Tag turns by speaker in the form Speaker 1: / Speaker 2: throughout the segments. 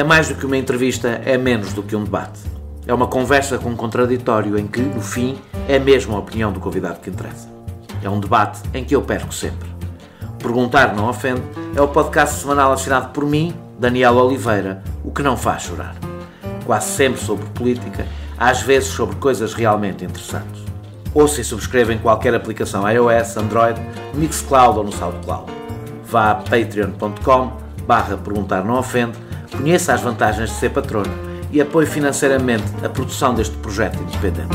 Speaker 1: mais do que uma entrevista, é menos do que um debate. É uma conversa com um contraditório em que, no fim, é mesmo a opinião do convidado que interessa. É um debate em que eu perco sempre. Perguntar Não Ofende é o podcast semanal assinado por mim, Daniel Oliveira, o que não faz chorar. Quase sempre sobre política, às vezes sobre coisas realmente interessantes. Ouça e subscreva em qualquer aplicação iOS, Android, Mixcloud ou no SoundCloud. Vá a patreon.com/perguntar não ofende, conheça as vantagens de ser patrono e apoie financeiramente a produção deste projeto independente.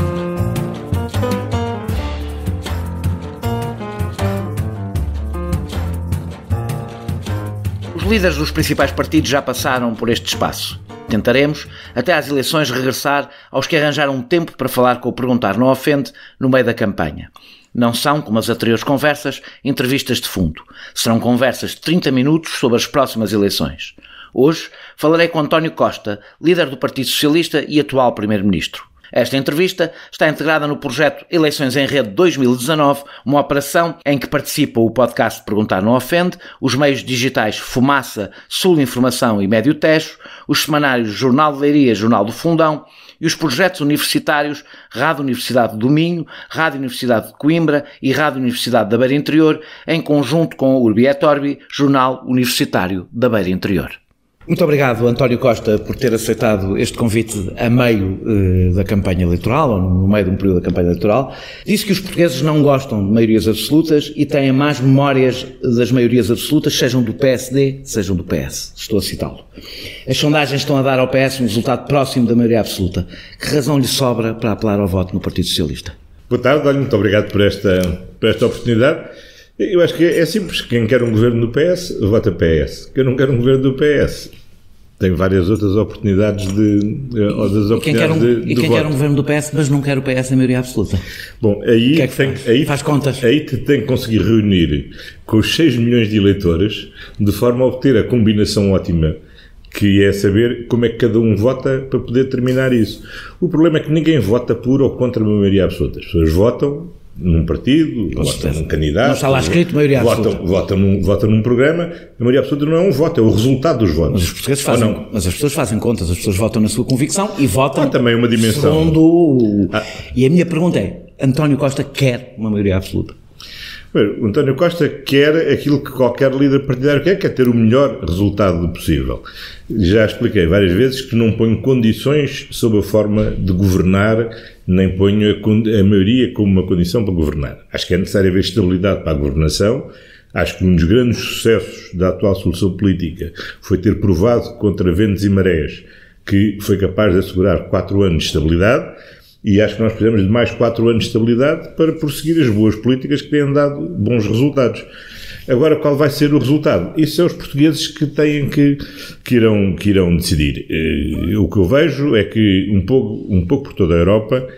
Speaker 1: Os líderes dos principais partidos já passaram por este espaço. Tentaremos, até às eleições, regressar aos que arranjaram tempo para falar com o Perguntar Não Ofende no meio da campanha. Não são, como as anteriores conversas, entrevistas de fundo. Serão conversas de 30 minutos sobre as próximas eleições. Hoje falarei com António Costa, líder do Partido Socialista e atual Primeiro-Ministro. Esta entrevista está integrada no projeto Eleições em Rede 2019, uma operação em que participam o podcast Perguntar Não Ofende, os meios digitais Fumaça, Sul Informação e Médio Tejo, os semanários Jornal de Leiria e Jornal do Fundão e os projetos universitários Rádio Universidade do Minho, Rádio Universidade de Coimbra e Rádio Universidade da Beira Interior, em conjunto com o Urbi et Orbi, Jornal Universitário da Beira Interior. Muito obrigado, António Costa, por ter aceitado este convite a meio da campanha eleitoral, ou no meio de um período da campanha eleitoral. Disse que os portugueses não gostam de maiorias absolutas e têm más memórias das maiorias absolutas, sejam do PSD, sejam do PS. Estou a citá-lo. As sondagens estão a dar ao PS um resultado próximo da maioria absoluta. Que razão lhe sobra para apelar ao voto no Partido Socialista?
Speaker 2: Boa tarde, muito obrigado por esta oportunidade. Eu acho que é simples. Quem quer um governo do PS, vota PS. Quem não quer um governo do PS, tem várias outras oportunidades
Speaker 1: quem quer um governo do PS, mas não quer o PS em maioria absoluta?
Speaker 2: Bom, aí
Speaker 1: faz contas.
Speaker 2: Aí tem que conseguir reunir com os 6 milhões de eleitores de forma a obter a combinação ótima, que é saber como é que cada um vota para poder determinar isso. O problema é que ninguém vota por ou contra uma maioria absoluta. As pessoas votam num partido, votam num candidato,
Speaker 1: não está lá escrito maioria absoluta.
Speaker 2: Votam num programa. A maioria absoluta não é um voto, é o resultado dos votos.
Speaker 1: Mas os portugueses fazem, mas as pessoas fazem contas, as pessoas votam na sua convicção e votam.
Speaker 2: Há também uma dimensão.
Speaker 1: E a minha pergunta é: António Costa quer uma maioria absoluta?
Speaker 2: O António Costa quer aquilo que qualquer líder partidário quer ter o melhor resultado possível. Já expliquei várias vezes que não ponho condições sobre a forma de governar, nem ponho a maioria como uma condição para governar. Acho que é necessário haver estabilidade para a governação. Acho que um dos grandes sucessos da atual solução política foi ter provado contra ventos e marés que foi capaz de assegurar 4 anos de estabilidade. E acho que nós precisamos de mais 4 anos de estabilidade para prosseguir as boas políticas que têm dado bons resultados. Agora, qual vai ser o resultado? Isso é os portugueses que têm que irão decidir. O que eu vejo é que um pouco por toda a Europa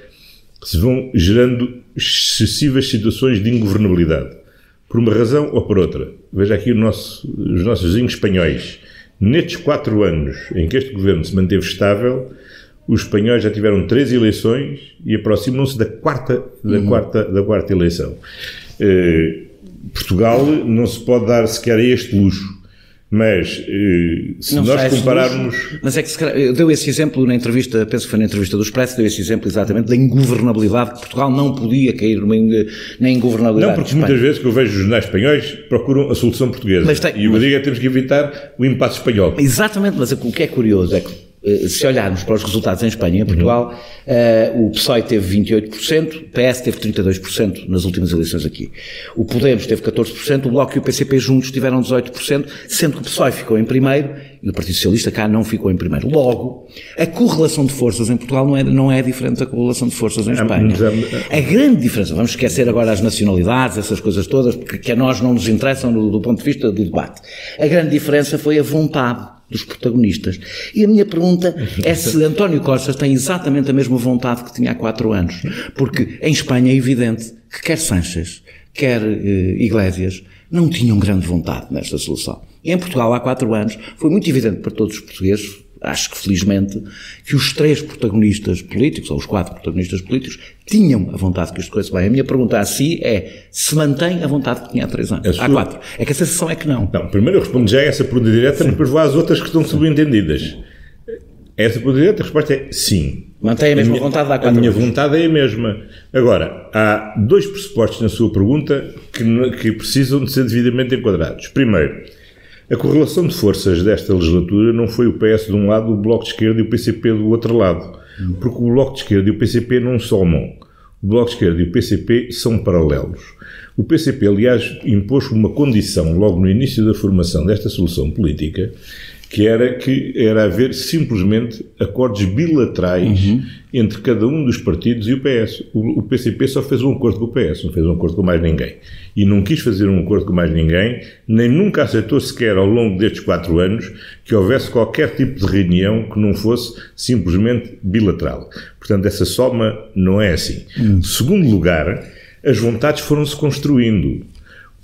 Speaker 2: se vão gerando excessivas situações de ingovernabilidade. Por uma razão ou por outra. Veja aqui os nossos vizinhos espanhóis. Nestes 4 anos em que este governo se manteve estável, os espanhóis já tiveram 3 eleições e aproximam-se da quarta eleição. Portugal não se pode dar sequer a este luxo, mas se não nós compararmos...
Speaker 1: Mas é que eu deu esse exemplo na entrevista, penso que foi na entrevista do Expresso, deu esse exemplo exatamente da ingovernabilidade, que Portugal não podia cair na ingovernabilidade.
Speaker 2: Não, porque muitas vezes que eu vejo os jornais espanhóis procuram a solução portuguesa. E o que eu digo é que temos que evitar o impasse espanhol.
Speaker 1: Exatamente, mas o que é curioso é que se olharmos para os resultados em Espanha e em Portugal, o PSOE teve 28%, o PS teve 32% nas últimas eleições aqui. O Podemos teve 14%, o Bloco e o PCP juntos tiveram 18%, sendo que o PSOE ficou em primeiro e o Partido Socialista cá não ficou em primeiro. Logo, a correlação de forças em Portugal não é diferente da correlação de forças em Espanha. A grande diferença, vamos esquecer agora as nacionalidades, essas coisas todas, porque a nós não nos interessam do ponto de vista do debate. A grande diferença foi a vontade dos protagonistas. E a minha pergunta é se António Costa tem exatamente a mesma vontade que tinha há 4 anos. Porque em Espanha é evidente que quer Sánchez, quer Iglesias, não tinham grande vontade nesta solução. E em Portugal há 4 anos foi muito evidente para todos os portugueses, acho que felizmente, que os 3 protagonistas políticos, ou os 4 protagonistas políticos, tinham a vontade que isto corresse bem. A minha pergunta a si é se mantém a vontade que tinha há 3 anos, há 4. É que a sensação é que não.
Speaker 2: Não, primeiro eu respondo já a essa pergunta direta, mas depois vou às outras que estão subentendidas. Essa possibilidade, a resposta é sim.
Speaker 1: Mantém a mesma vontade de dar 4 anos?
Speaker 2: A minha vontade é a mesma. Agora, há 2 pressupostos na sua pergunta que precisam de ser devidamente enquadrados. Primeiro, a correlação de forças desta legislatura não foi o PS de um lado, o Bloco de Esquerda e o PCP do outro lado. Porque o Bloco de Esquerda e o PCP não somam. O Bloco de Esquerda e o PCP são paralelos. O PCP, aliás, impôs uma condição logo no início da formação desta solução política, que era haver simplesmente acordos bilaterais entre cada um dos partidos e o PS. O PCP só fez um acordo com o PS, não fez um acordo com mais ninguém. E não quis fazer um acordo com mais ninguém, nem nunca aceitou sequer ao longo destes 4 anos que houvesse qualquer tipo de reunião que não fosse simplesmente bilateral. Portanto, essa soma não é assim. Segundo lugar, as vontades foram-se construindo,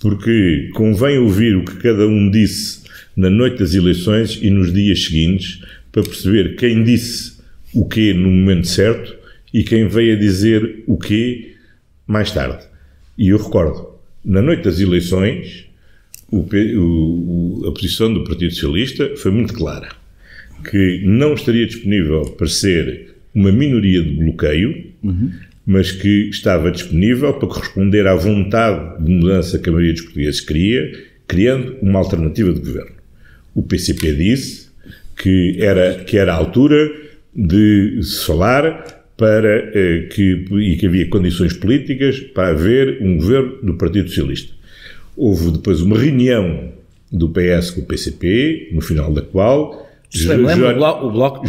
Speaker 2: porque convém ouvir o que cada um disse na noite das eleições e nos dias seguintes, para perceber quem disse o quê no momento certo e quem veio a dizer o quê mais tarde. E eu recordo, na noite das eleições, a posição do Partido Socialista foi muito clara, que não estaria disponível para ser uma minoria de bloqueio, mas que estava disponível para corresponder à vontade de mudança que a maioria dos portugueses queria, criando uma alternativa de governo. O PCP disse que era a altura de se falar e que havia condições políticas para haver um governo do Partido Socialista. Houve depois uma reunião do PS com o PCP, no final da qual
Speaker 1: o Bloco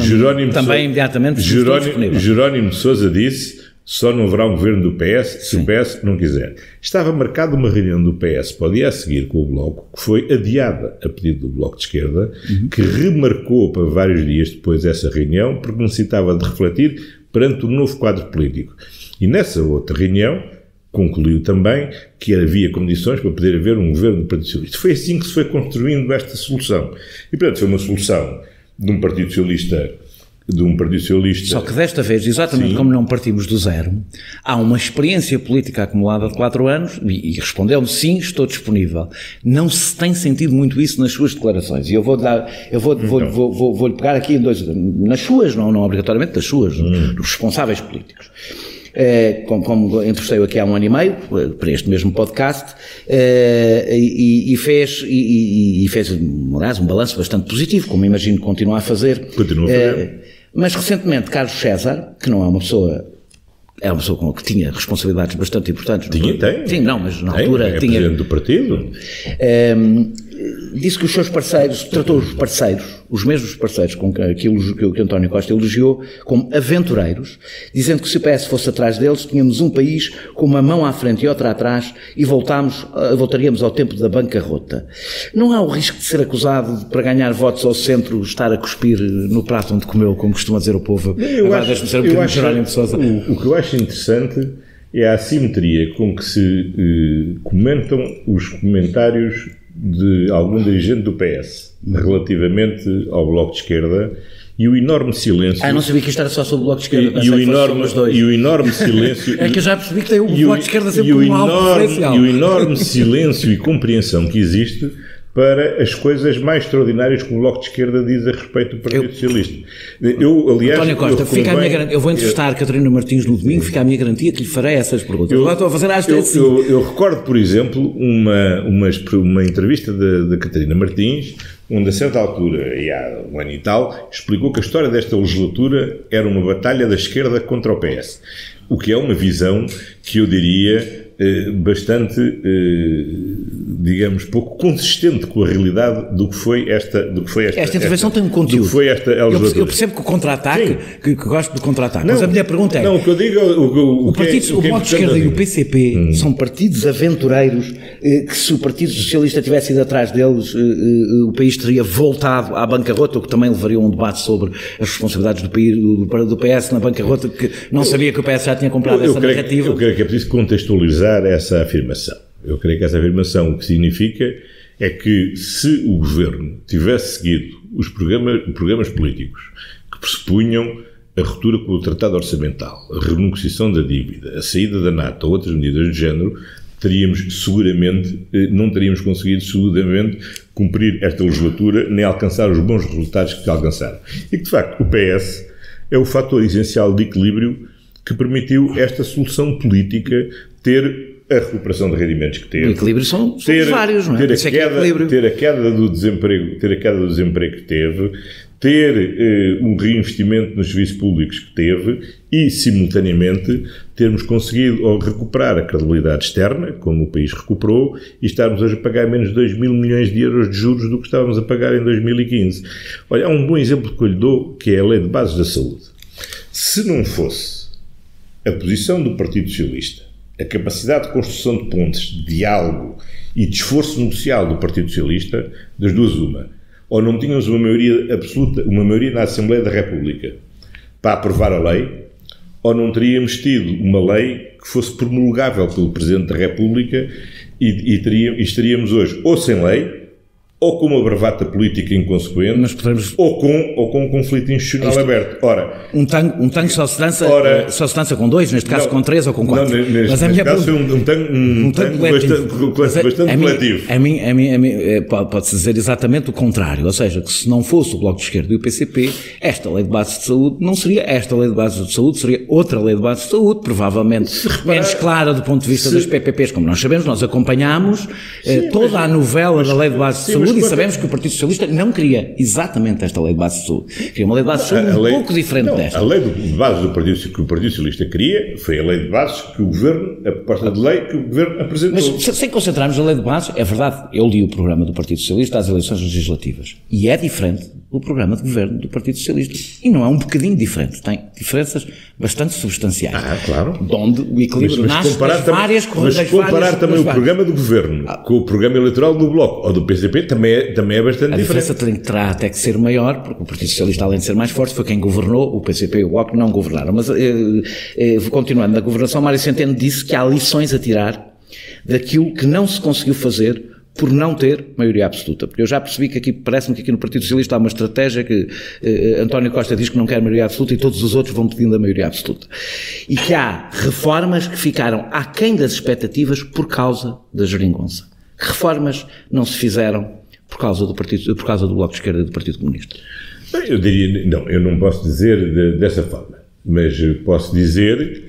Speaker 1: também imediatamente
Speaker 2: Jerónimo de Sousa disse: só não haverá um governo do PS se o PS não quiser. Estava marcada uma reunião do PS para o dia a seguir com o Bloco, que foi adiada a pedido do Bloco de Esquerda, que remarcou para vários dias depois essa reunião, porque necessitava de refletir perante o novo quadro político. E nessa outra reunião concluiu também que havia condições para poder haver um governo do Partido Socialista. Foi assim que se foi construindo esta solução. E, portanto, foi uma solução de um Partido Socialista.
Speaker 1: Só que desta vez, exatamente como não partimos do zero, há uma experiência política acumulada de 4 anos e respondeu-me sim, estou disponível. Não se tem sentido muito isso nas suas declarações. E eu vou-lhe pegar aqui em 2, nas suas, não obrigatoriamente das suas, dos responsáveis políticos. Como entrevistei-o aqui há 1 ano e meio, para este mesmo podcast, e fez, aliás, um balanço bastante positivo, como imagino que continua a fazer.
Speaker 2: Continua a fazer.
Speaker 1: Mas recentemente Carlos César, que não é uma pessoa... É uma pessoa que tinha responsabilidades bastante importantes.
Speaker 2: Tem.
Speaker 1: Sim, não, mas na altura
Speaker 2: é
Speaker 1: tinha...
Speaker 2: presidente do partido.
Speaker 1: Disse que os seus parceiros, tratou os parceiros, os mesmos parceiros com que António Costa elogiou, como aventureiros, dizendo que se o PS fosse atrás deles, tínhamos um país com uma mão à frente e outra atrás e voltaríamos ao tempo da bancarrota. Não há o risco de ser acusado de, para ganhar votos ao centro, estar a cuspir no prato onde comeu, como costuma dizer o povo? O
Speaker 2: que eu acho interessante é a assimetria com que se comentam os comentários de algum dirigente do PS relativamente ao Bloco de Esquerda e o enorme silêncio...
Speaker 1: não sabia que isto era só sobre o Bloco de Esquerda.
Speaker 2: E o enorme silêncio...
Speaker 1: É que eu já percebi que tem o Bloco de Esquerda sempre como um alvo referencial.
Speaker 2: E o enorme silêncio e compreensão que existe para as coisas mais extraordinárias que o Bloco de Esquerda diz a respeito do Partido Socialista. Aliás...
Speaker 1: António Costa, eu vou entrevistar a Catarina Martins no domingo, fica a minha garantia que lhe farei essas perguntas. Agora estou a fazer assim.
Speaker 2: Eu recordo, por exemplo, uma entrevista da Catarina Martins, onde a certa altura, e há 1 ano e tal, explicou que a história desta legislatura era uma batalha da esquerda contra o PS. O que é uma visão que eu diria bastante, digamos, pouco consistente com a realidade do que foi esta
Speaker 1: intervenção tem um conteúdo.
Speaker 2: Do que foi esta legislatura.
Speaker 1: Eu percebo que o contra-ataque, que gosto do contra-ataque, mas a minha pergunta é...
Speaker 2: Não, o que eu digo... O
Speaker 1: Bloco de Esquerda e o PCP são partidos aventureiros que, se o Partido Socialista tivesse ido atrás deles, o país teria voltado à bancarrota, o que também levaria a um debate sobre as responsabilidades do PS na bancarrota, porque não sabia que o PS já tinha comprado essa narrativa.
Speaker 2: Eu creio que é preciso contextualizar essa afirmação. Eu creio que essa afirmação o que significa é que se o Governo tivesse seguido os programas políticos que pressupunham a ruptura com o Tratado Orçamental, a renegociação da dívida, a saída da NATO ou outras medidas do género, não teríamos conseguido seguramente cumprir esta legislatura nem alcançar os bons resultados que alcançaram. E que, de facto, o PS é o fator essencial de equilíbrio que permitiu esta solução política ter a recuperação de rendimentos que teve.
Speaker 1: O equilíbrio são vários, não é?
Speaker 2: Ter a queda do desemprego que teve, ter um reinvestimento nos serviços públicos que teve e, simultaneamente, termos conseguido recuperar a credibilidade externa, como o país recuperou, e estarmos hoje a pagar menos de 2 mil milhões de euros de juros do que estávamos a pagar em 2015. Olha, há um bom exemplo que eu lhe dou, que é a Lei de Bases da Saúde. Se não fosse a posição do Partido Socialista, a capacidade de construção de pontes, de diálogo e de esforço negocial do Partido Socialista, das duas uma, ou não tínhamos uma maioria absoluta, uma maioria na Assembleia da República para aprovar a lei, ou não teríamos tido uma lei que fosse promulgável pelo Presidente da República e estaríamos hoje ou sem lei, ou com uma bravata política inconsequente, ou com um conflito institucional aberto. Ora,
Speaker 1: um tanque só se lança com 2, neste caso com 3 ou com 4.
Speaker 2: Neste caso foi um tanque bastante coletivo.
Speaker 1: A mim, pode-se dizer exatamente o contrário, ou seja, que se não fosse o Bloco de Esquerda e o PCP, esta lei de bases de saúde não seria esta lei de bases de saúde, seria outra lei de bases de saúde, provavelmente menos clara do ponto de vista das PPPs, como nós sabemos, nós acompanhámos toda a novela da lei de bases de saúde, e sabemos que o Partido Socialista não queria exatamente esta lei de base de saúde. Queria uma lei de base de saúde pouco diferente desta.
Speaker 2: A lei de base que o Partido Socialista queria foi a lei de bases que o Governo, a proposta de lei que o Governo apresentou.
Speaker 1: Mas sem concentrarmos na lei de bases, é verdade, eu li o programa do Partido Socialista às eleições legislativas e é diferente do programa de Governo do Partido Socialista. E não é um bocadinho diferente, tem diferenças bastante substanciais.
Speaker 2: Claro.
Speaker 1: De onde o equilíbrio nasce das várias correntes.
Speaker 2: Mas comparar também o programa do Governo com o programa eleitoral do Bloco ou do PCP também é bastante diferente.
Speaker 1: A diferença terá até que ser maior, porque o Partido Socialista, além de ser mais forte, foi quem governou, o PCP e o Bloco não governaram. Mas, continuando na governação, Mário Centeno disse que há lições a tirar daquilo que não se conseguiu fazer por não ter maioria absoluta. Porque eu já percebi que parece-me que aqui no Partido Socialista há uma estratégia que António Costa diz que não quer maioria absoluta e todos os outros vão pedindo a maioria absoluta. E que há reformas que ficaram aquém das expectativas por causa da geringonça. Que reformas não se fizeram por causa do Bloco de Esquerda e do Partido Comunista?
Speaker 2: Eu diria, não, eu não posso dizer dessa forma, mas posso dizer,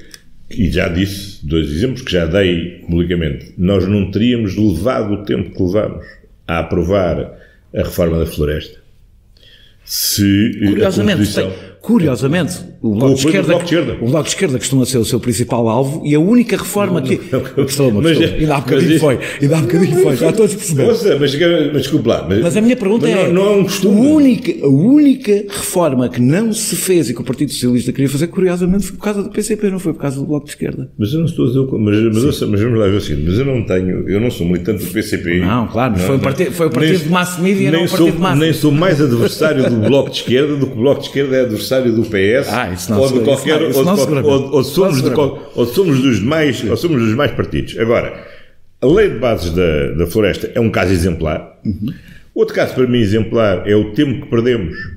Speaker 2: e já disse, 2 exemplos que já dei publicamente, nós não teríamos levado o tempo que levamos a aprovar a reforma da floresta se
Speaker 1: Curiosamente, o Bloco de Esquerda costuma ser o seu principal alvo e a única reforma ainda há bocadinho foi, já todos perceberam.
Speaker 2: Mas desculpe lá.
Speaker 1: Mas a minha pergunta
Speaker 2: não é um costume.
Speaker 1: A única reforma que não se fez e que o Partido Socialista queria fazer, curiosamente, foi por causa do PCP, não foi por causa do Bloco de Esquerda.
Speaker 2: Mas eu não estou a dizer, mas vamos lá ver o seguinte, eu não sou militante do PCP.
Speaker 1: Não, claro, mas foi o partido de massa mídia, não o partido de massa.
Speaker 2: Nem sou mais adversário do Bloco de Esquerda do que o Bloco de Esquerda é adversário do PS ou somos dos demais partidos. Agora, a lei de bases da floresta é um caso exemplar. Outro caso para mim exemplar é o tempo que perdemos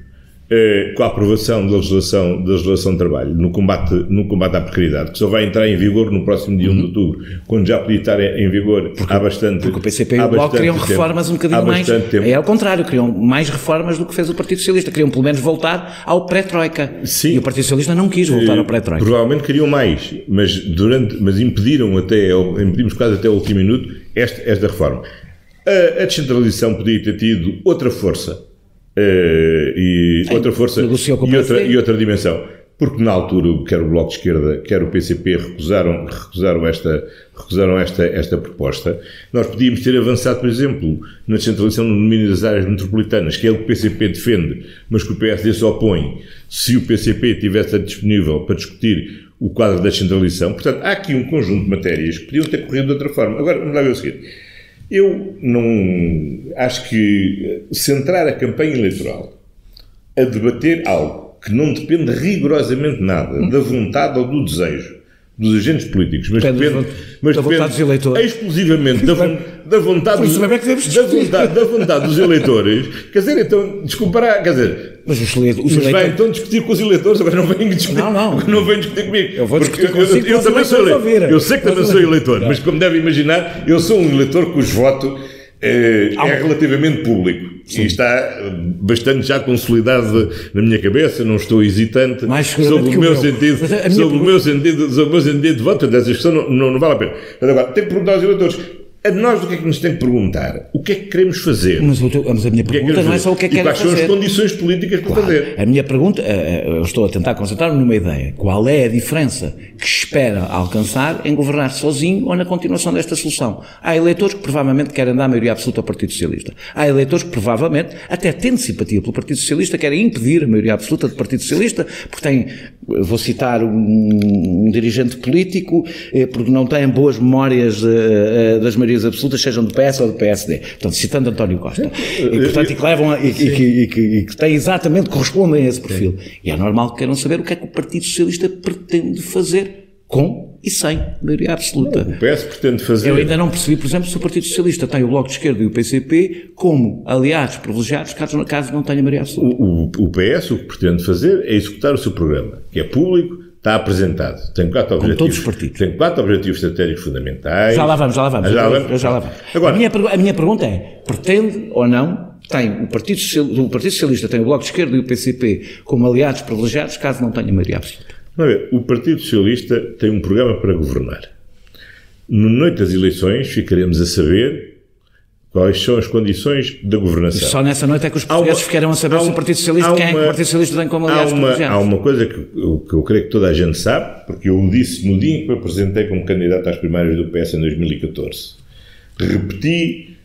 Speaker 2: com a aprovação da legislação de trabalho no combate à precariedade, que só vai entrar em vigor no próximo dia 1 de outubro, quando já podia estar em vigor há bastante tempo.
Speaker 1: Porque o PCP e o Bloco queriam reformas um bocadinho mais... É ao contrário, queriam mais reformas do que fez o Partido Socialista. Queriam pelo menos voltar ao pré-troika.
Speaker 2: Sim.
Speaker 1: E o Partido Socialista não quis voltar ao pré-troika.
Speaker 2: Provavelmente queriam mais, mas impedimos quase até o último minuto esta reforma. A descentralização podia ter tido outra força. Outra dimensão, porque na altura quer o Bloco de Esquerda, quer o PCP recusaram esta proposta. Nós podíamos ter avançado, por exemplo, na descentralização no domínio das áreas metropolitanas, que é o que o PCP defende, mas que o PSD se opõe, se o PCP estivesse disponível para discutir o quadro da descentralização. Portanto, há aqui um conjunto de matérias que podiam ter corrido de outra forma. Agora, vamos lá ver o seguinte. Eu não acho que centrar a campanha eleitoral a debater algo que não depende rigorosamente nada da vontade ou do desejo dos agentes políticos, mas
Speaker 3: depende da vontade dos eleitores.
Speaker 2: Exclusivamente da vontade dos eleitores. Quer dizer, então, desculpará, quer dizer...
Speaker 3: Mas os eleitores...
Speaker 2: vai então discutir com os eleitores, agora não venham discutir,
Speaker 3: não
Speaker 2: venham discutir comigo.
Speaker 3: Eu vou discutir consigo,
Speaker 2: eu também sou eleitor. Eu sei que também sou eleitor,
Speaker 3: não.
Speaker 2: Mas como devem imaginar, eu sou um eleitor cujo voto é relativamente público. Sim. E está bastante já consolidado na minha cabeça, não estou hesitante sobre o meu sentido de voto. Portanto, essa questão não vale a pena. Mas agora, tenho que perguntar aos eleitores, a nós o que é que nos tem que perguntar? O que é que queremos fazer?
Speaker 3: Mas a minha pergunta não é só o que é que querem fazer.
Speaker 2: E quais são as condições políticas para fazer?
Speaker 3: A minha pergunta, eu estou a tentar concentrar-me numa ideia. Qual é a diferença que espera alcançar em governar sozinho ou na continuação desta solução? Há eleitores que provavelmente querem dar a maioria absoluta ao Partido Socialista. Há eleitores que provavelmente, até tendo simpatia pelo Partido Socialista, querem impedir a maioria absoluta do Partido Socialista, porque tem, vou citar um dirigente político, porque não têm boas memórias das maiorias absolutas, sejam do PS ou do PSD. Portanto, citando António Costa. E, portanto, que levam que têm exatamente, correspondem a esse perfil. E é normal que queiram saber o que é que o Partido Socialista pretende fazer com e sem maioria absoluta.
Speaker 2: O PS pretende fazer...
Speaker 3: Eu ainda não percebi, por exemplo, se o Partido Socialista tem o Bloco de Esquerda e o PCP como aliados privilegiados caso não tenha maioria absoluta.
Speaker 2: O PS o que pretende fazer é executar o seu programa, que é público, está apresentado. Tem 4 objetivos.
Speaker 3: Todos os partidos.
Speaker 2: Tem 4 objetivos estratégicos fundamentais.
Speaker 3: Já lá vamos. Agora, a minha pergunta é, pretende ou não, tem o Partido Socialista tem o Bloco de Esquerda e o PCP como aliados privilegiados caso não tenha maioria absoluta?
Speaker 2: Vamos ver, o Partido Socialista tem um programa para governar. Na noite das eleições ficaremos a saber quais são as condições da governação.
Speaker 3: Só nessa noite é que os portugueses ficaram a saber se o Partido Socialista, quem é que o Partido Socialista tem como aliados privilegiados.
Speaker 2: Há uma coisa que eu creio que toda a gente sabe, porque eu o disse no dia em que me apresentei como candidato às primárias do PS em 2014. Repeti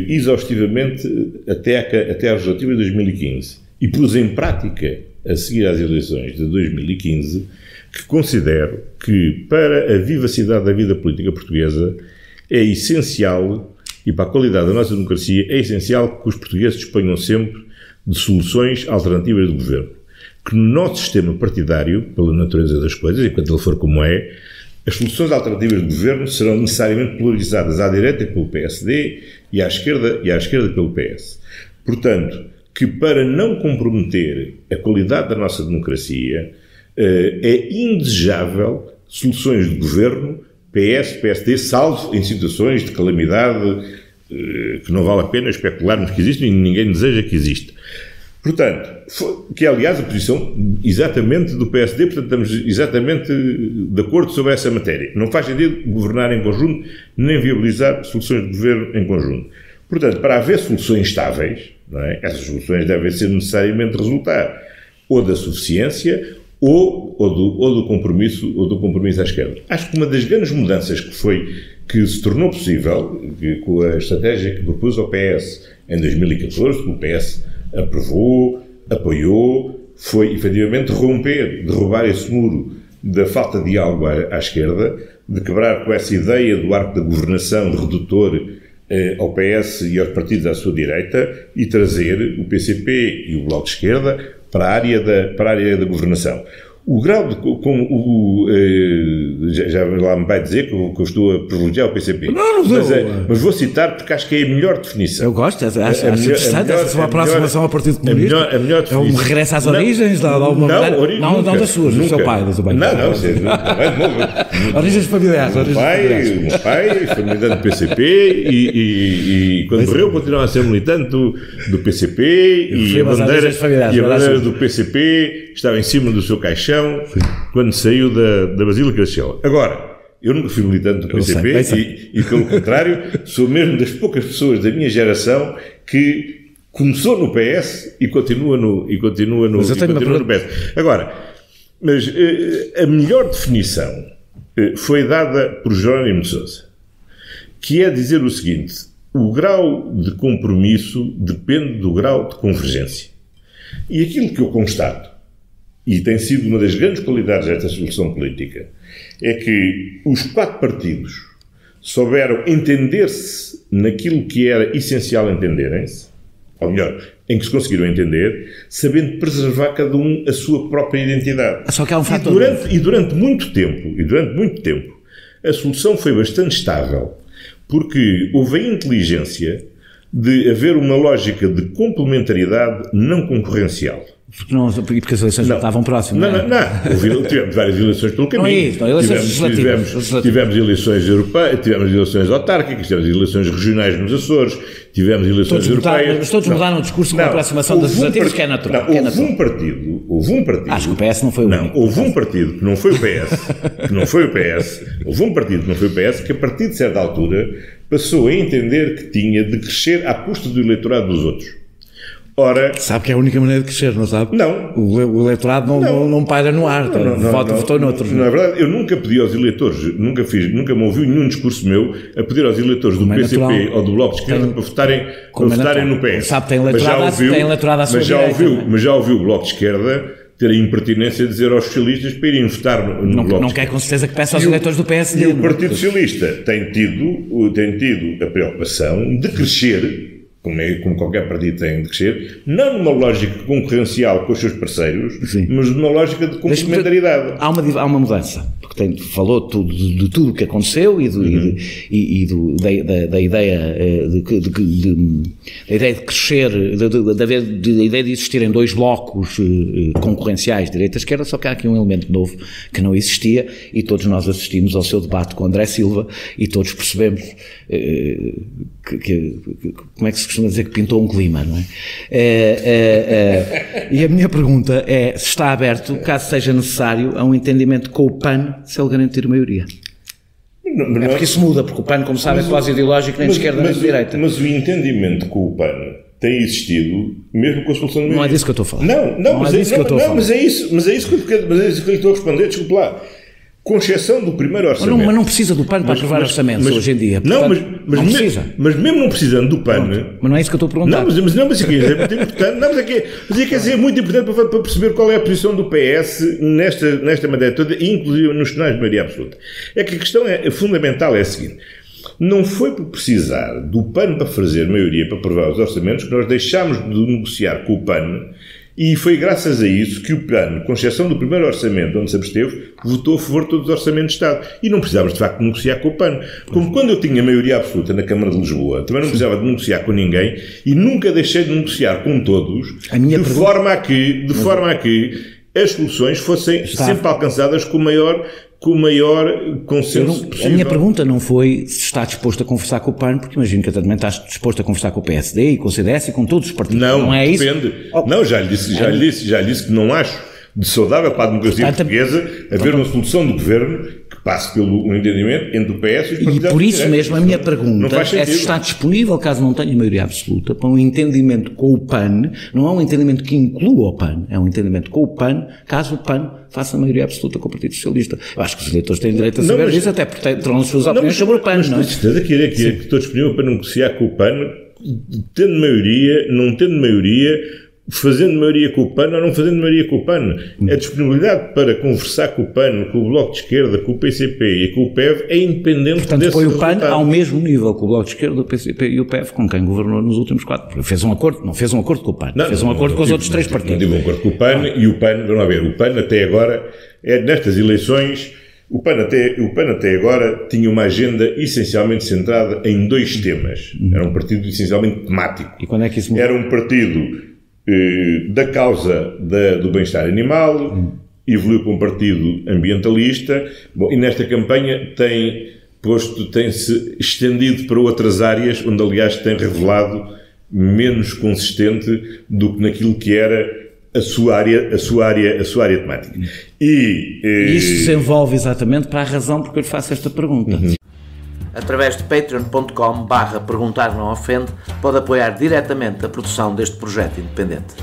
Speaker 2: exaustivamente até às legislativas de 2015 e pus em prática a seguir às eleições de 2015 que considero que para a vivacidade da vida política portuguesa é essencial, e para a qualidade da nossa democracia, é essencial que os portugueses disponham sempre de soluções alternativas de governo. Que no nosso sistema partidário, pela natureza das coisas, enquanto ele for como é, as soluções alternativas de governo serão necessariamente polarizadas à direita pelo PSD e à esquerda pelo PS. Portanto, que para não comprometer a qualidade da nossa democracia, é indesejável soluções de governo PS, PSD, salvo em situações de calamidade que não vale a pena especularmos que existem e ninguém deseja que exista. Portanto, que é aliás a posição exatamente do PSD, portanto estamos exatamente de acordo sobre essa matéria. Não faz sentido governar em conjunto, nem viabilizar soluções de governo em conjunto. Portanto, para haver soluções estáveis, não é? Essas soluções devem ser necessariamente resultar ou da suficiência ou do compromisso à esquerda. Acho que uma das grandes mudanças que se tornou possível com a estratégia que propôs ao PS em 2014, que o PS aprovou, apoiou, foi efetivamente derrubar esse muro da falta de diálogo à esquerda, de quebrar com essa ideia do arco da governação redutor ao PS e aos partidos à sua direita e trazer o PCP e o Bloco de Esquerda para a área da governação. O grau de... já lá me vai dizer que eu estou a privilegiar o PCP. Mas vou citar porque acho que é a melhor definição.
Speaker 3: Eu gosto, acho interessante essa sua aproximação ao Partido Comunista.
Speaker 2: A melhor definição.
Speaker 3: É um regresso às origens? Não das suas, do seu pai.
Speaker 2: Não.
Speaker 3: Origens familiares.
Speaker 2: O meu pai foi militante do PCP e quando morreu continuava a ser militante do PCP e a bandeira do PCP estava em cima do seu caixão quando saiu da Basílica da Sela. Agora, eu nunca fui militante do PCP e pelo contrário, sou mesmo das poucas pessoas da minha geração que começou no PS e continua no PS. Agora, mas a melhor definição foi dada por Jerónimo de Sousa, que é dizer o seguinte: o grau de compromisso depende do grau de convergência. E aquilo que eu constato, e tem sido uma das grandes qualidades desta solução política, é que os 4 partidos souberam entender-se naquilo que era essencial entenderem-se, ou melhor, em que se conseguiram entender, sabendo preservar cada um a sua própria identidade.
Speaker 3: Só que há um fator...
Speaker 2: E durante muito tempo, a solução foi bastante estável, porque houve a inteligência de haver uma lógica de complementaridade não concorrencial.
Speaker 3: Porque as eleições não estavam próximas.
Speaker 2: Não. Tivemos várias eleições pelo caminho.
Speaker 3: Não é isso, não. Eleições legislativas.
Speaker 2: Tivemos eleições europeias, tivemos eleições autárquicas, tivemos eleições regionais nos Açores, tivemos eleições europeias.
Speaker 3: Mas todos mudaram o discurso com a aproximação das legislativas, que é natural.
Speaker 2: Houve um partido.
Speaker 3: Acho que o PS não foi o único.
Speaker 2: Houve um partido que não foi o PS, Houve um partido que não foi o PS, que a partir de certa altura passou a entender que tinha de crescer à custa do eleitorado dos outros. Ora,
Speaker 3: sabe que é a única maneira de crescer, não sabe?
Speaker 2: Não.
Speaker 3: O eleitorado não paira no ar, votou noutros.
Speaker 2: Na verdade, eu nunca pedi aos eleitores, nunca me ouviu nenhum discurso meu a pedir aos eleitores do PCP ou do Bloco de Esquerda para votarem no PS.
Speaker 3: Sabe, tem eleitorado à sua direita.
Speaker 2: Mas já ouviu o Bloco de Esquerda ter a impertinência de dizer aos socialistas para irem votar no Bloco.
Speaker 3: Não quer com certeza que peça aos eleitores do PSD.
Speaker 2: E o Partido Socialista tem tido a preocupação de crescer, como qualquer partido tem de crescer, não numa lógica concorrencial com os seus parceiros, sim, mas numa lógica de complementaridade.
Speaker 3: Há uma mudança, porque falou de tudo o que aconteceu da ideia de crescer, da ideia de existirem dois blocos concorrenciais, direita e esquerda, só que há aqui um elemento novo que não existia, e todos nós assistimos ao seu debate com André Silva e todos percebemos como é que se costuma dizer, que pintou um clima, não é? E a minha pergunta é se está aberto, caso seja necessário, a um entendimento com o PAN, se ele garantir maioria. Não, porque isso muda, porque o PAN, como sabe, é quase ideológico, nem de esquerda nem de direita.
Speaker 2: Mas o entendimento com o PAN tem existido mesmo com a solução de maioria.
Speaker 3: Não é disso que eu estou a falar.
Speaker 2: Mas é isso que eu estou a responder, desculpe lá. Com exceção do primeiro orçamento.
Speaker 3: Mas não precisa do PAN para aprovar orçamentos hoje em dia. Portanto, não precisa.
Speaker 2: Mas mesmo não precisando do PAN...
Speaker 3: Mas não é isso que eu estou a perguntar.
Speaker 2: Mas aqui é muito importante. Mas é muito importante para perceber qual é a posição do PS nesta matéria toda, inclusive nos cenários de maioria absoluta. É que a questão fundamental é a seguinte. Não foi por precisar do PAN para fazer maioria para aprovar os orçamentos que nós deixámos de negociar com o PAN. E foi graças a isso que o PAN, com exceção do primeiro orçamento onde se absteve, votou a favor de todos os orçamentos de Estado. E não precisávamos, de facto, de negociar com o PAN. Como quando eu tinha maioria absoluta na Câmara de Lisboa, também não precisava de negociar com ninguém e nunca deixei de negociar com todos, de forma a que as soluções fossem sempre alcançadas com o maior consenso possível.
Speaker 3: A minha pergunta não foi se está disposto a conversar com o PAN, porque imagino que também está disposto a conversar com o PSD e com o CDS e com todos os partidos.
Speaker 2: Não é
Speaker 3: depende.
Speaker 2: Isso? Não, já lhe disse que não acho de saudável para a democracia portuguesa haver uma solução do governo que passe pelo entendimento entre o PS e os partidos.
Speaker 3: E por isso mesmo a minha pergunta é se está disponível, caso não tenha maioria absoluta, para um entendimento com o PAN. Não é um entendimento que inclua o PAN, é um entendimento com o PAN, caso o PAN faça a maioria absoluta com o Partido Socialista. Eu acho que os eleitores têm direito a saber disso, até porque terão as suas opiniões sobre o PAN, não é?
Speaker 2: Mas certeza que estou disponível para negociar com o PAN, tendo maioria, não tendo maioria, fazendo maioria com o PAN ou não fazendo maioria com o PAN. A disponibilidade para conversar com o PAN, com o Bloco de Esquerda, com o PCP e com o PEV é independente.
Speaker 3: Portanto,
Speaker 2: desse
Speaker 3: põe o
Speaker 2: resultado.
Speaker 3: PAN ao mesmo nível com o Bloco de Esquerda, o PCP e o PEV, com quem governou nos últimos 4. Fez um acordo, não fez um acordo com o PAN, fez um acordo com os outros 3 partidos.
Speaker 2: Não tive um acordo com o PAN e o PAN, vamos lá ver, o PAN até agora, nestas eleições, o PAN até agora tinha uma agenda essencialmente centrada em 2 temas. Era um partido essencialmente temático.
Speaker 3: E quando é que isso mudou?
Speaker 2: Era um partido da causa do bem-estar animal, evoluiu para um partido ambientalista. Bom, e nesta campanha tem-se estendido para outras áreas, onde aliás tem revelado menos consistente do que naquilo que era a sua área temática. E
Speaker 3: isso desenvolve exatamente para a razão porque eu lhe faço esta pergunta.
Speaker 1: Através de patreon.com/perguntar não ofende, pode apoiar diretamente a produção deste projeto independente.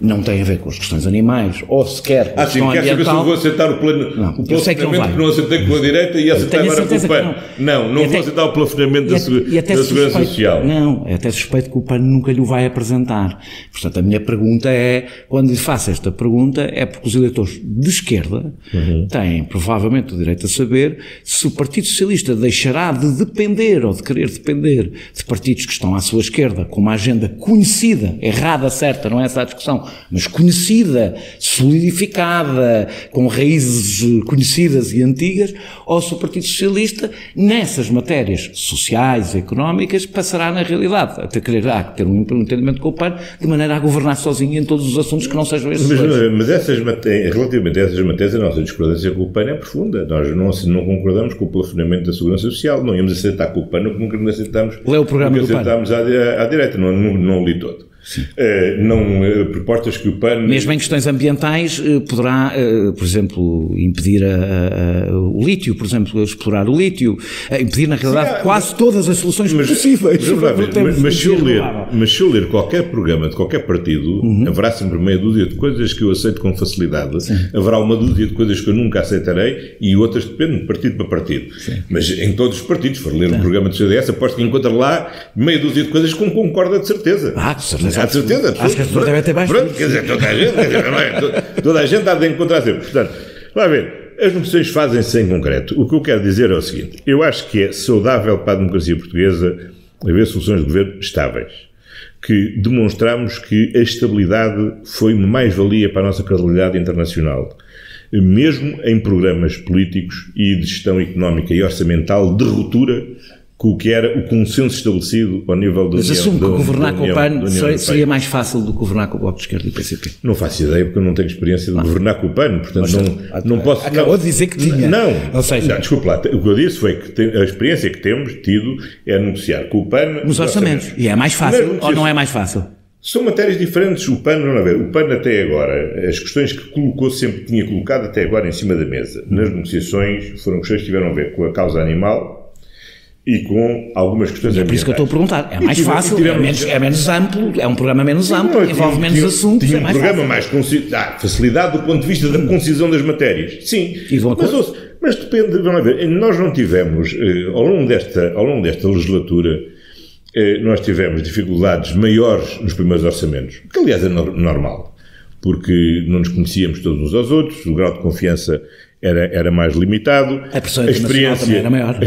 Speaker 3: não tem a ver com as questões animais, ou sequer com a questão ambiental.
Speaker 2: Sim, quer saber se eu vou aceitar o plafonamento que não aceitei com a direita e aceitar agora com o PAN? Não vou aceitar o plafonamento da Segurança Social.
Speaker 3: Não, é até suspeito que o PAN nunca lhe vai apresentar. Portanto, a minha pergunta é, quando lhe faço esta pergunta, é porque os eleitores de esquerda têm provavelmente o direito a saber se o Partido Socialista deixará de depender ou de querer depender de partidos que estão à sua esquerda com uma agenda conhecida, errada, certa, não é essa a discussão, mas conhecida, solidificada, com raízes conhecidas e antigas, ou se o Partido Socialista, nessas matérias sociais e económicas, passará na realidade a ter um entendimento com o PAN, de maneira a governar sozinho em todos os assuntos que não sejam esses dois.
Speaker 2: Mas relativamente a essas matérias, a nossa discordância com o PAN é profunda. Nós não concordamos com o plafonamento da Segurança Social, não íamos aceitar com o PAN, nunca aceitámos.
Speaker 3: Leu o programa do PAN?
Speaker 2: Aceitámos à direita, não li todo. Propostas que o PAN...
Speaker 3: Mesmo em questões ambientais, poderá, por exemplo, impedir o lítio, por exemplo, explorar o lítio, impedir, na realidade, quase todas as soluções possíveis.
Speaker 2: Mas se eu ler qualquer programa de qualquer partido, haverá sempre meia dúzia de coisas que eu aceito com facilidade, haverá uma dúzia de coisas que eu nunca aceitarei e outras dependem de partido para partido. Mas em todos os partidos, se for ler um programa do CDS, aposto que encontra lá meia dúzia de coisas com que concorda de certeza.
Speaker 3: De certeza.
Speaker 2: Há de certeza.
Speaker 3: Acho que as pessoas devem ter mais.
Speaker 2: Pronto, quer dizer, toda a gente há de encontrar sempre. Portanto, vá ver, as negociações fazem-se em concreto. O que eu quero dizer é o seguinte: eu acho que é saudável para a democracia portuguesa haver soluções de governo estáveis, que demonstramos que a estabilidade foi uma mais-valia para a nossa credibilidade internacional, mesmo em programas políticos e de gestão económica e orçamental de ruptura com o que era o consenso estabelecido ao nível da União.
Speaker 3: Mas assumo que governar com o PAN seria mais fácil do que governar com o Bloco de Esquerda e o PCP.
Speaker 2: Não faço ideia, porque eu não tenho experiência de governar com o PAN, portanto não posso...
Speaker 3: Acabou de dizer que tinha.
Speaker 2: Desculpa lá, o que eu disse foi que a experiência que temos tido é negociar com o PAN...
Speaker 3: Nos orçamentos. E é mais fácil ou não é mais fácil?
Speaker 2: São matérias diferentes. O PAN, vamos ver, o PAN até agora, as questões que sempre tinha colocado até agora em cima da mesa, nas negociações, foram questões que tiveram a ver com a causa animal e com algumas questões ambientais.
Speaker 3: É por isso que eu estou a perguntar. É mais fácil, é menos amplo, é um programa menos amplo, envolve menos assuntos.
Speaker 2: Tinha um programa mais facilidade do ponto de vista da concisão das matérias. Sim. Mas depende, vamos ver, nós não tivemos, ao longo desta legislatura, nós tivemos dificuldades maiores nos primeiros orçamentos, que aliás é normal, porque não nos conhecíamos todos uns aos outros, o grau de confiança era mais limitado,
Speaker 3: a experiência também era maior.
Speaker 2: A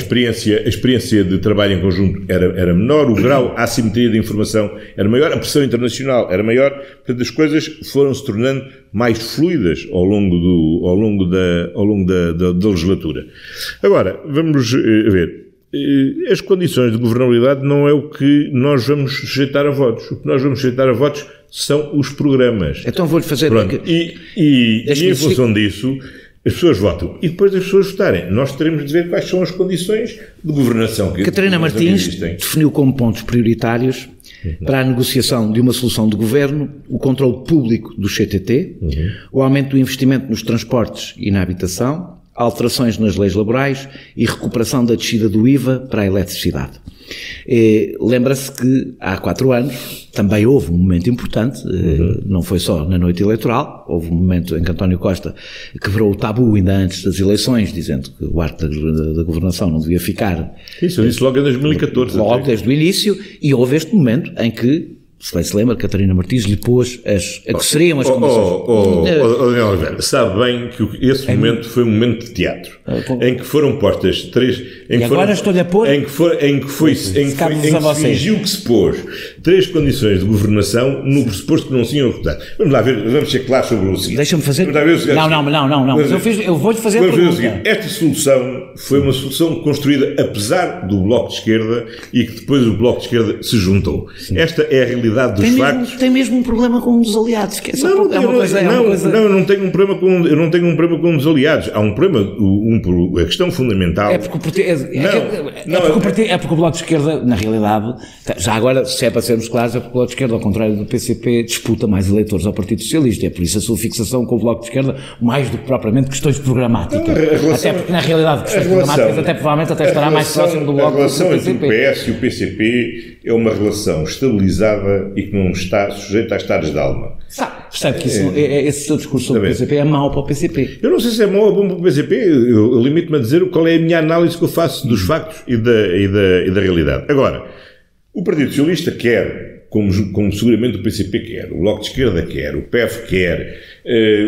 Speaker 2: experiência de trabalho em conjunto era menor, o grau, a assimetria de informação era maior, a pressão internacional era maior, portanto as coisas foram se tornando mais fluidas ao longo da legislatura. Agora, vamos ver, as condições de governabilidade não é o que nós vamos sujeitar a votos, o que nós vamos sujeitar a votos são os programas.
Speaker 3: Então vou-lhe fazer...
Speaker 2: E em função disso... As pessoas votam. E depois das pessoas votarem, nós teremos de ver quais são as condições de governação que
Speaker 3: Catarina Martins definiu como pontos prioritários para a negociação de uma solução de governo o controle público do CTT, o aumento do investimento nos transportes e na habitação, alterações nas leis laborais e recuperação da descida do IVA para a eletricidade. Lembra-se que há 4 anos também houve um momento importante, não foi só na noite eleitoral, houve um momento em que António Costa quebrou o tabu ainda antes das eleições, dizendo que o arco da governação não devia ficar...
Speaker 2: Isso eu disse logo em 2014.
Speaker 3: Logo desde o início, e houve este momento em que, se bem se lembra, Catarina Martins lhe pôs a que seriam as condições.
Speaker 2: Daniel Oliveira, sabe bem que esse momento foi um momento de teatro, em que foram postas 3... Em que se fingiu que se pôs 3 condições de governação no pressuposto que não se iam executar. Vamos lá ver, vamos ser claros sobre o seguinte.
Speaker 3: Deixa-me fazer... Não. Eu vou-lhe fazer a pergunta.
Speaker 2: Esta solução foi uma solução construída apesar do Bloco de Esquerda e que depois o Bloco de Esquerda se juntou. Sim. Esta é a realidade dos factos.
Speaker 3: Tem mesmo um problema com um dos aliados.
Speaker 2: Eu não tenho um problema com um dos aliados. Há um problema, a questão fundamental...
Speaker 3: É porque o Bloco de Esquerda, na realidade, já agora, se é para sermos claros, é porque o Bloco de Esquerda, ao contrário do PCP, disputa mais eleitores ao Partido Socialista. É por isso a sua fixação com o Bloco de Esquerda, mais do que propriamente questões programáticas. Até porque, na realidade, questões programáticas, até provavelmente estará mais próximo do Bloco do PCP.
Speaker 2: A relação entre o PS e o PCP é uma relação estabilizada nada e que não está sujeito a estados de alma.
Speaker 3: Percebe que esse seu discurso sobre o PCP é mau para o PCP.
Speaker 2: Eu não sei se é mau ou bom para o PCP, eu limito-me a dizer qual é a minha análise que eu faço dos factos e da realidade. Agora, o Partido Socialista quer, como seguramente o PCP quer, o Bloco de Esquerda quer, o PEF quer,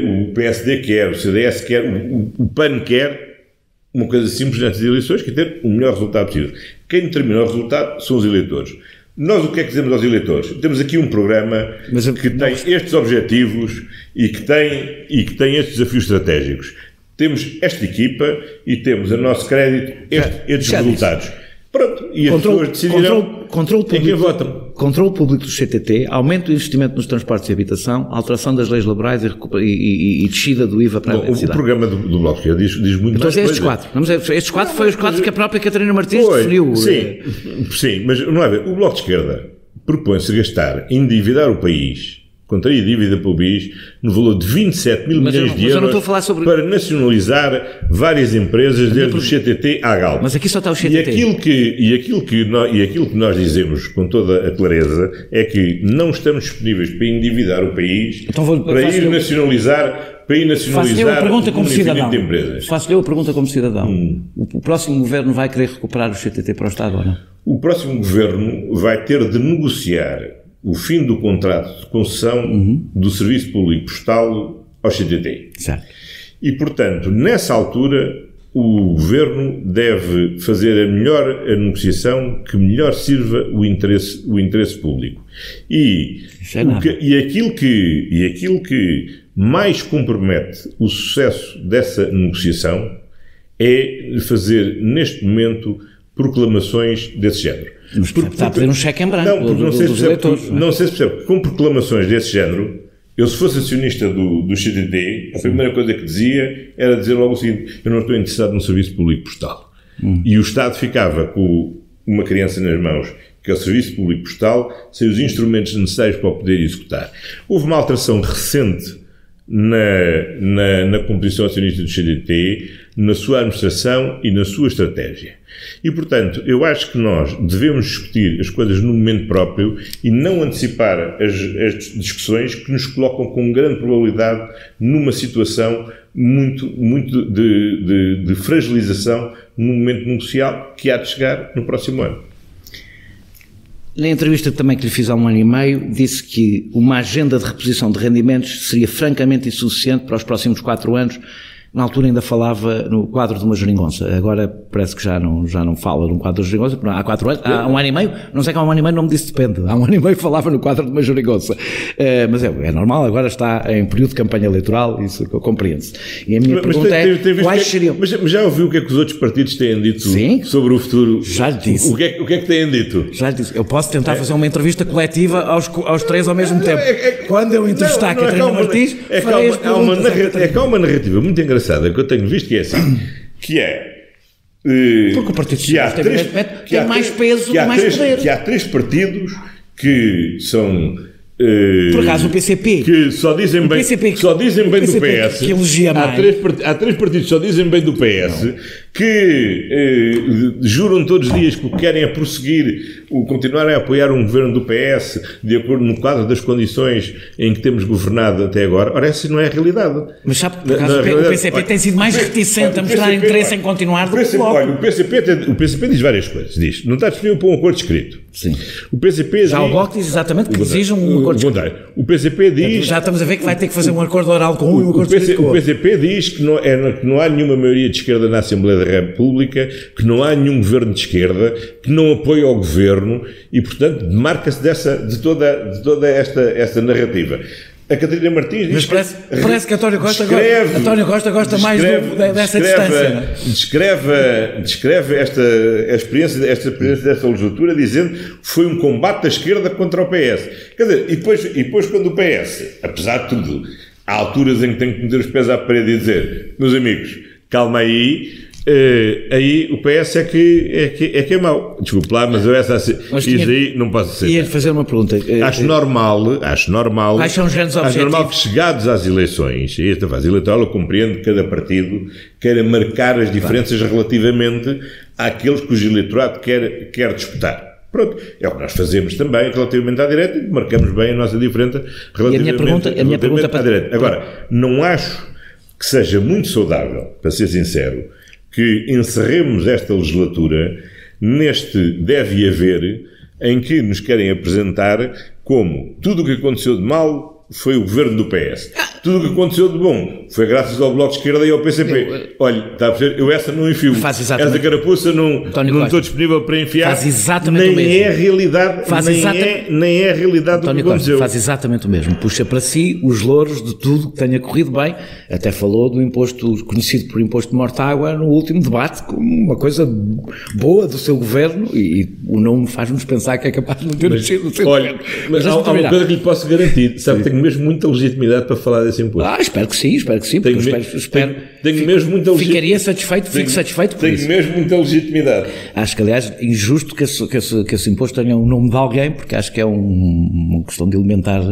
Speaker 2: o PSD quer, o CDS quer, o PAN quer, uma coisa simples antes das eleições, que é ter o melhor resultado possível. Quem determina o resultado são os eleitores. Nós o que é que dizemos aos eleitores? Temos aqui um programa que tem estes objetivos e que tem estes desafios estratégicos. Temos esta equipa e temos a nosso crédito estes resultados. Pronto, e as pessoas decidirão em quem votam.
Speaker 3: Controle público do CTT, aumento do investimento nos transportes e habitação, alteração das leis laborais e descida do IVA para a eletricidade.
Speaker 2: O programa do Bloco de Esquerda diz muito mais
Speaker 3: estes quatro. Estes quatro foi os quatro que a própria Catarina Martins definiu.
Speaker 2: Sim, mas não é ver. O Bloco de Esquerda propõe-se gastar, endividar o país, contrair dívida pelo país, no valor de 27 mil milhões de euros para nacionalizar várias empresas, desde o CTT à Galp.
Speaker 3: Mas aqui só está o CTT.
Speaker 2: E aquilo que nós dizemos com toda a clareza é que não estamos disponíveis para endividar o país, para ir nacionalizar
Speaker 3: Faço-lhe a pergunta como cidadão.
Speaker 2: Faço-lhe
Speaker 3: a pergunta como cidadão. O próximo governo vai querer recuperar o CTT para o Estado ou não?
Speaker 2: O próximo governo vai ter de negociar o fim do contrato de concessão do Serviço Público Postal ao CTT.
Speaker 3: Certo.
Speaker 2: E, portanto, nessa altura, o Governo deve fazer a negociação que melhor sirva o interesse público. E aquilo que mais compromete o sucesso dessa negociação é fazer, neste momento, proclamações desse género.
Speaker 3: Mas está a pedir um cheque em branco dos eleitores.
Speaker 2: Não sei se percebe que com proclamações desse género, eu se fosse acionista do CTT, a primeira coisa que dizia era dizer logo o seguinte: eu não estou interessado no serviço público postal. E o Estado ficava com uma criança nas mãos, que é o serviço público postal, sem os instrumentos necessários para o poder executar. Houve uma alteração recente na composição acionista do CTT, na sua administração e na sua estratégia. E, portanto, eu acho que nós devemos discutir as coisas no momento próprio e não antecipar as discussões que nos colocam com grande probabilidade numa situação muito de fragilização no momento negocial que há de chegar no próximo ano.
Speaker 3: Na entrevista também que lhe fiz há 1 ano e meio, disse que uma agenda de reposição de rendimentos seria francamente insuficiente para os próximos 4 anos. Na altura ainda falava no quadro de uma geringonça. Agora parece que já não fala num quadro de geringonça. Há 4 anos, há 1 ano e meio, não sei que há 1 ano e meio não me disse depende. Há 1 ano e meio falava no quadro de uma geringonça. Mas é normal, agora está em período de campanha eleitoral, isso compreende-se. E a minha pergunta quais seriam...
Speaker 2: Mas já ouviu o que é que os outros partidos têm dito sobre o futuro?
Speaker 3: Já lhe disse.
Speaker 2: O que é que têm dito?
Speaker 3: Já lhe disse. Eu posso tentar fazer uma entrevista coletiva aos 3 ao mesmo tempo. Quando eu entrevistar a Catarina Martins, farei as perguntas.
Speaker 2: É que há uma narrativa muito engraçada que eu tenho visto que é assim,
Speaker 3: porque o Partido Socialista tem mais peso e mais poder.
Speaker 2: Que há 3 partidos que são...
Speaker 3: por acaso o PCP
Speaker 2: que só dizem bem do PS,
Speaker 3: que elogia mais.
Speaker 2: Há 3 partidos que só dizem bem do PS, que juram todos os dias que o que querem é prosseguir, continuar a apoiar um governo do PS de acordo no quadro das condições em que temos governado até agora. Ora, essa não é a realidade.
Speaker 3: Mas sabe, por acaso, o PCP tem sido mais reticente a mostrar interesse em continuar do que o Bloco.
Speaker 2: O PCP diz várias coisas. Diz, não está disponível para um acordo escrito.
Speaker 3: Sim.
Speaker 2: O PCP
Speaker 3: já o Bloco diz exatamente que exige um acordo escrito.
Speaker 2: O PCP diz...
Speaker 3: Já estamos a ver que vai ter que fazer um acordo oral com um e um acordo escrito com o outro.
Speaker 2: O PCP diz que não há nenhuma maioria de esquerda na Assembleia da República, que não há nenhum governo de esquerda, que não apoia o governo e, portanto, demarca-se de toda esta narrativa. A Catarina Martins diz...
Speaker 3: Mas parece que António Costa gosta mais dessa distância.
Speaker 2: Descreve esta experiência desta legislatura dizendo que foi um combate da esquerda contra o PS. Quer dizer, e depois quando o PS, apesar de tudo, há alturas em que tem que meter os pés à parede e dizer: meus amigos, calma aí o PS é que é mau. Desculpe lá, mas isso aí não posso ser.
Speaker 3: Ia fazer uma pergunta.
Speaker 2: Acho normal.
Speaker 3: Quais são os grandes objetivos?
Speaker 2: Acho normal que, chegados às eleições, e esta fase eleitoral, eu compreendo que cada partido queira marcar as diferenças relativamente àqueles que o eleitorado quer disputar. Pronto, é o que nós fazemos também relativamente à direita e marcamos bem a nossa diferença relativamente
Speaker 3: a minha pergunta
Speaker 2: à direita. Agora, não acho que seja muito saudável, para ser sincero, que encerremos esta legislatura neste deve haver em que nos querem apresentar como tudo o que aconteceu de mal foi o governo do PS. Tudo o que aconteceu de bom foi graças ao Bloco de Esquerda e ao PCP. Olha, está a perceber? Eu essa não enfio. Essa carapuça não estou disponível para enfiar.
Speaker 3: Faz exatamente o mesmo.
Speaker 2: Nem é a realidade, nem é a realidade do que aconteceu.
Speaker 3: Faz exatamente o mesmo. Puxa para si os louros de tudo que tenha corrido bem. Até falou do imposto, conhecido por imposto de mortágua, no último debate, como uma coisa boa do seu governo, e o nome faz-nos pensar que é capaz de não ter nascido no seu governo.
Speaker 2: Mas há uma coisa que lhe posso garantir. Sabe, tenho mesmo muita legitimidade para falar desse imposto.
Speaker 3: Espero que sim.
Speaker 2: Tenho mesmo muita legitimidade.
Speaker 3: Ficaria satisfeito, fico satisfeito por isso.
Speaker 2: Tenho mesmo muita legitimidade.
Speaker 3: Acho que, aliás, é injusto que esse imposto tenha o nome de alguém, porque acho que é uma questão de elementar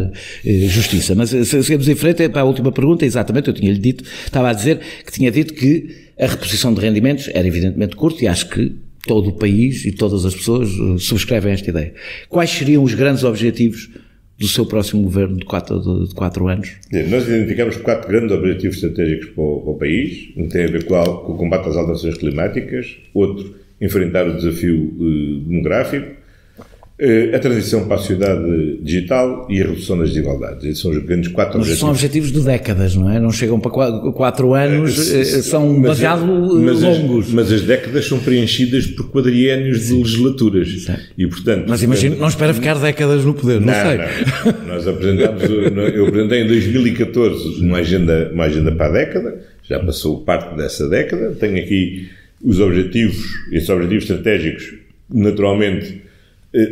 Speaker 3: justiça. Mas, seguimos em frente, para a última pergunta, exatamente, eu tinha-lhe dito, estava a dizer que tinha dito que a reposição de rendimentos era evidentemente curta, e acho que todo o país e todas as pessoas subscrevem esta ideia. Quais seriam os grandes objetivos do seu próximo governo de 4 anos?
Speaker 2: Nós identificamos 4 grandes objetivos estratégicos para o país. Um tem a ver com o combate às alterações climáticas, outro, enfrentar o desafio demográfico, a transição para a sociedade digital e a redução das desigualdades. Esses são os grandes 4 objetivos.
Speaker 3: São objetivos de décadas, não é? Não chegam para 4 anos, são demasiado longos.
Speaker 2: Mas as décadas são preenchidas por quadriénios de legislaturas. E, portanto...
Speaker 3: Mas imagino, não espera ficar décadas no poder, não sei.
Speaker 2: Não. Nós eu apresentei em 2014 uma agenda para a década, já passou parte dessa década, tenho aqui os objetivos, esses objetivos estratégicos, naturalmente,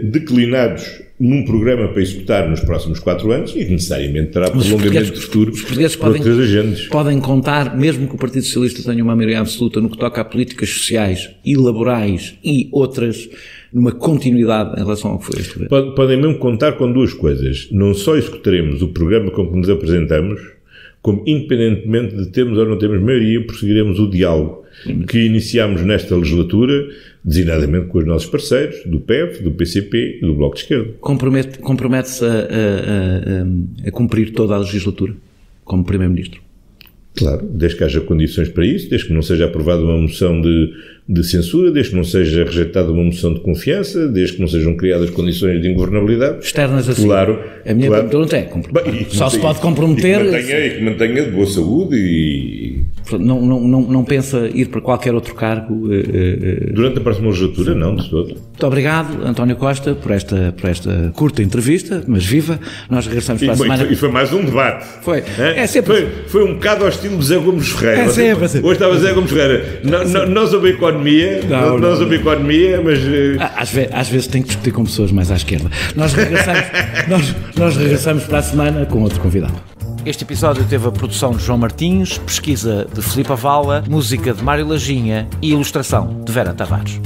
Speaker 2: declinados num programa para executar nos próximos 4 anos e que necessariamente terá prolongamento futuro.
Speaker 3: Os portugueses podem contar, mesmo que o Partido Socialista tenha uma maioria absoluta no que toca a políticas sociais e laborais e outras, numa continuidade em relação ao que foi este governo.
Speaker 2: Podem mesmo contar com 2 coisas. Não só executaremos o programa com que nos apresentamos, como, independentemente de termos ou não termos maioria, prosseguiremos o diálogo que iniciámos nesta legislatura, designadamente com os nossos parceiros, do PEV, do PCP e do Bloco de Esquerda.
Speaker 3: Compromete-se a cumprir toda a legislatura, como Primeiro-Ministro?
Speaker 2: Claro, desde que haja condições para isso, desde que não seja aprovada uma moção de censura, desde que não seja rejeitada uma moção de confiança, desde que não sejam criadas condições de ingovernabilidade.
Speaker 3: Externas assim.
Speaker 2: Claro.
Speaker 3: A minha pergunta é, só se pode comprometer...
Speaker 2: E que mantenha de boa saúde e...
Speaker 3: Não pensa ir para qualquer outro cargo?
Speaker 2: Durante a próxima legislatura, não, de todo.
Speaker 3: Muito obrigado, António Costa, por esta curta entrevista, mas viva. Nós regressamos para a semana...
Speaker 2: E foi mais um debate.
Speaker 3: Foi. É sempre...
Speaker 2: Foi um bocado ao estilo de Zé Gomes Ferreira.
Speaker 3: Sempre.
Speaker 2: Hoje estava Zé Gomes Ferreira. Nós sobre a economia, mas...
Speaker 3: Às vezes tem que discutir com pessoas mais à esquerda. Nós regressamos para a semana com outro convidado. Este episódio teve a produção de João Martins, pesquisa de Filipe Avala, música de Mário Lajinha e ilustração de Vera Tavares.